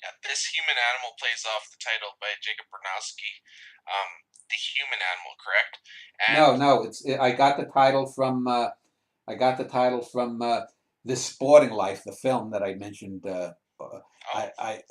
Yeah, this human animal plays off the title by Jacob Bronowski, the human animal, correct? And No, no, I got the title from This Sporting Life, the film that I mentioned. oh,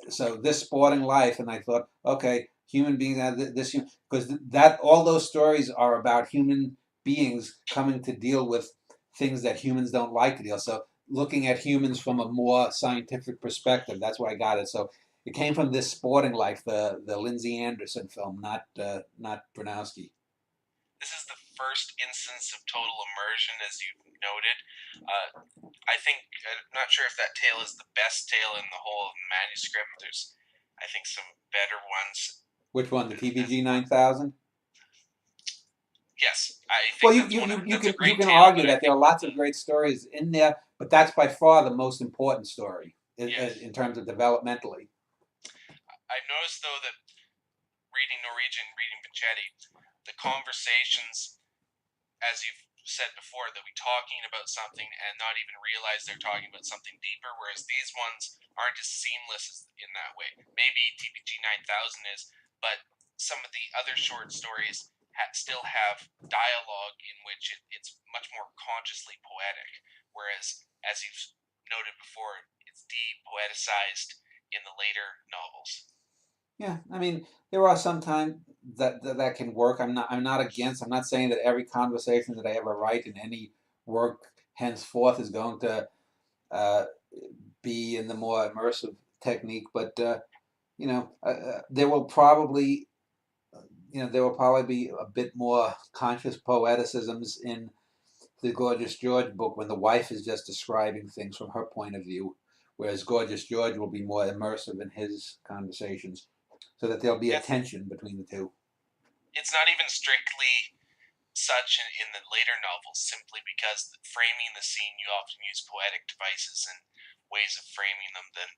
So This Sporting Life, and I thought, okay, human beings, this because that all those stories are about human beings coming to deal with things that humans don't like to deal. So looking at humans from a more scientific perspective, that's why I got it. So it came from This Sporting Life, the Lindsay Anderson film, not Bronowski. this is the first instance of total immersion, as you noted. Uh, I think I'm not sure if that tale is the best tale in the whole of the manuscript. There's, I think, some better ones. Which one? The Than, TVG 9000? yes, I Well, think that's one. That's a you great can tale, argue but I that there think are lots of great stories in there, but that's by far the most important story yes. in terms of developmentally. I've noticed though that reading Norwegian, reading Bichetti, the conversations, as you've said before, they'll be talking about something and not even realize they're talking about something deeper, whereas these ones aren't as seamless as in that way. Maybe TPG 9000 is, but some of the other short stories still have dialogue in which it's much more consciously poetic, whereas, as you've noted before, it's de-poeticized in the later novels. Yeah, I mean, there are some times that can work. I'm not against. I'm not saying that every conversation that I ever write in any work henceforth is going to uh, be in the more immersive technique, but there will probably there will probably be a bit more conscious poeticisms in the Gorgeous George book when the wife is just describing things from her point of view, whereas Gorgeous George will be more immersive in his conversations, so that there'll be a Yes, tension between the two. it's not even strictly such in the later novels, simply because framing the scene, you often use poetic devices and ways of framing them than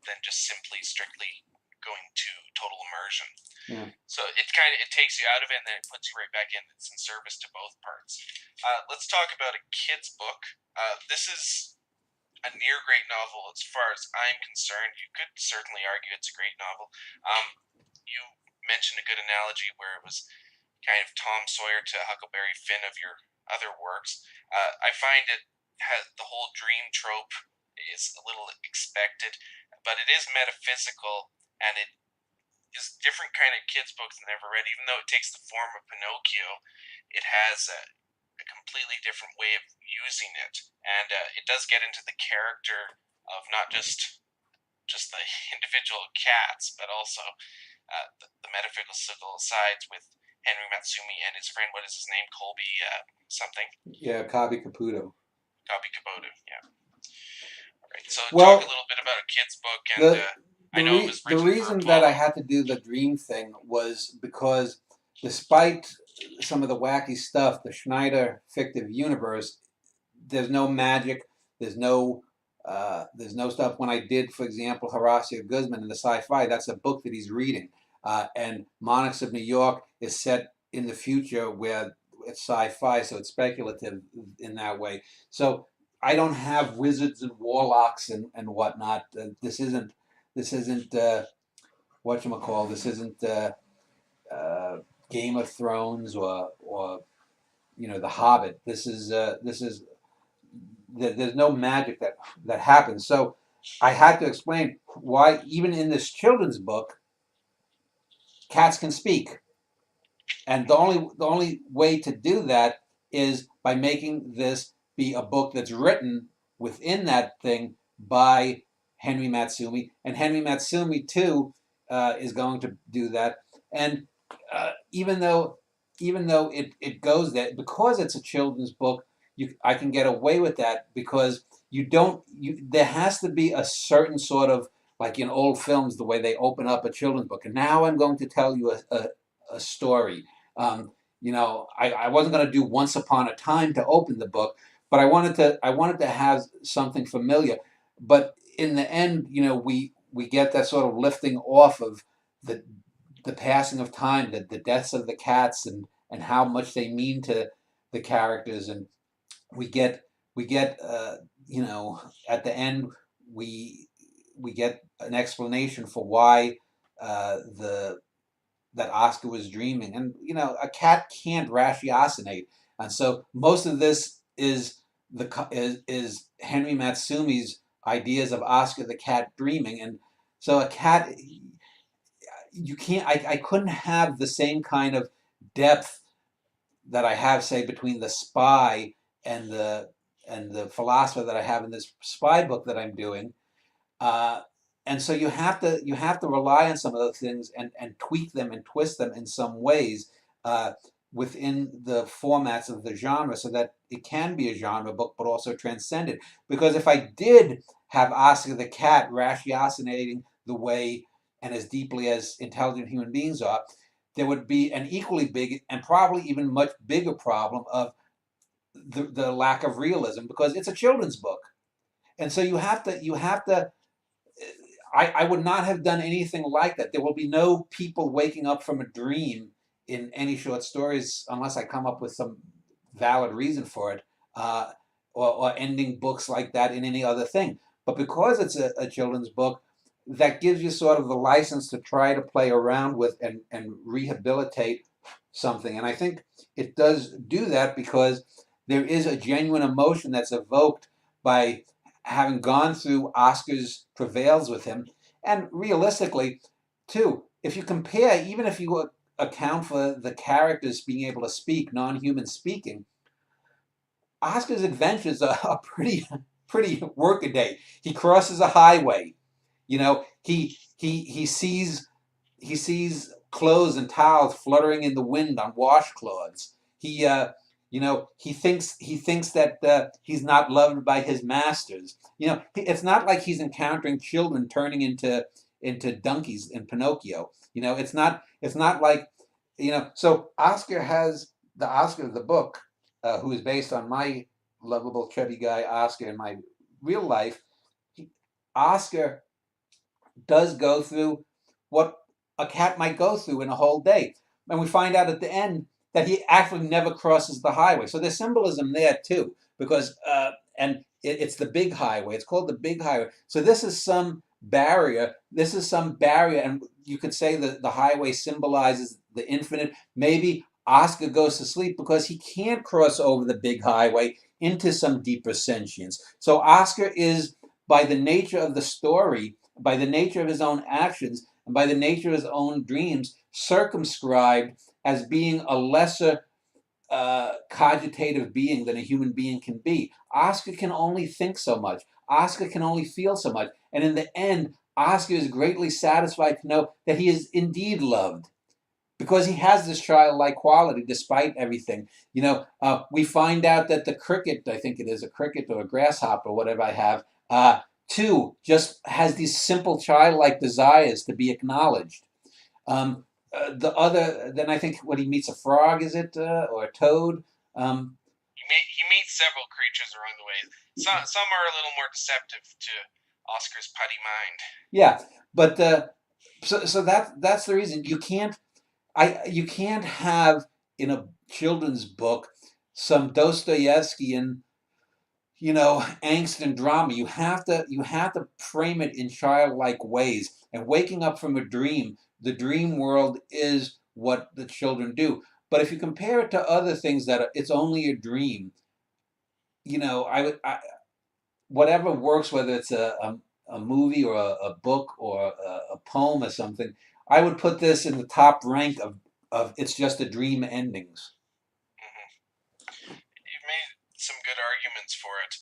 than just simply strictly going to total immersion. Yeah. So it takes you out of it and then it puts you right back in. It's in service to both parts. Let's talk about a kid's book. This is a near great novel as far as I'm concerned. You could certainly argue it's a great novel. You mentioned a good analogy where it was kind of Tom Sawyer to Huckleberry Finn of your other works. I find it has the whole dream trope is a little expected, but it is metaphysical and it is different kind of kids books than I've ever read. Even though it takes the form of Pinocchio, it has a completely different way of using it, and it does get into the character of not just the individual cats, but also the metaphysical sides with Henry Matsumi and his friend. What is his name? Colby something. Yeah, Kabi Caputo. Kabi Kaboto. Yeah. All right. So talk a Well, little bit about a kid's book, and the I know it was the written for reason that I Apollo. had to do the dream thing was because, despite some of the wacky stuff, the Schneider fictive universe, there's no magic. There's there's no stuff. When I did, for example, Horacio Guzman in the sci-fi, that's a book that he's reading, and Monarchs of New York is set in the future where it's sci-fi, so it's speculative in that way. So I don't have wizards and warlocks and whatnot. This isn't whatchamacall. This isn't uh, Game of Thrones or The Hobbit. This is there's no magic that happens. So I had to explain why even in this children's book, cats can speak, and the only way to do that is by making this be a book that's written within that thing by Henry Matsumi, and Henry Matsumi too is going to do that. And even though it goes there because it's a children's book, I can get away with that because you don't you there has to be a certain sort of like in old films the way they open up a children's book. And now I'm going to tell you a story. I wasn't going to do Once Upon a Time to open the book, but I wanted to have something familiar. But in the end, we get that sort of lifting off of the the passing of time, the deaths of the cats, and how much they mean to the characters, and we get at the end we we get an explanation for why the that Oscar was dreaming. And a cat can't ratiocinate, and so most of this is Henry Matsumi's ideas of Oscar the cat dreaming. And so a cat, you can't. I couldn't have the same kind of depth that I have, say, between the spy and the philosopher that I have in this spy book that I'm doing. Uh, and so you have to rely on some of those things and tweak them and twist them in some ways uh, within the formats of the genre, so that it can be a genre book but also transcend it. Because if I did have Oscar the cat ratiocinating the way and as deeply as intelligent human beings are, there would be an equally big and probably even much bigger problem of the lack of realism, because it's a children's book. And so you have to I would not have done anything like that. There will be no people waking up from a dream in any short stories unless I come up with some valid reason for it, uh, or ending books like that in any other thing. But because it's a children's book, that gives you sort of the license to try to play around with and rehabilitate something. And I think it does do that because there is a genuine emotion that's evoked by having gone through Oscar's travails with him. And realistically, too, if you compare, even if you account for the characters being able to speak, non-human speaking, Oscar's adventures are pretty workaday. He crosses a highway. He sees clothes and towels fluttering in the wind on washcloths. He thinks that he's not loved by his masters. It's not like he's encountering children turning into donkeys in Pinocchio. It's not like. So Oscar has the Oscar of the book, who is based on my lovable chubby guy Oscar in my real life. Oscar does go through what a cat might go through in a whole day. And we find out at the end that he actually never crosses the highway. So there's symbolism there too, because it's the big highway. It's called the big highway. So this is some barrier. And you could say that the highway symbolizes the infinite. Maybe Oscar goes to sleep because he can't cross over the big highway into some deeper sentience. So Oscar is, by the nature of the story, by the nature of his own actions, and by the nature of his own dreams, circumscribed as being a lesser cogitative being than a human being can be. Oscar can only think so much. Oscar can only feel so much. And in the end, Oscar is greatly satisfied to know that he is indeed loved, because he has this childlike quality despite everything. We find out that the cricket, I think it is a cricket or a grasshopper, whatever I have, too, just has these simple childlike desires to be acknowledged. Then I think when he meets a frog, is it, or a toad? Um, He meets several creatures along the way. Some are a little more deceptive to Oscar's putty mind. yeah, but so that's the reason you can't have in a children's book some Dostoevskian angst and drama. You have to frame it in childlike ways. And waking up from a dream, the dream world is what the children do. But if you compare it to other things it's only a dream, whatever works, whether it's a movie or a book or a poem or something, I would put this in the top rank of it's just a dream endings. Mm-hmm. You've made some good arguments for it.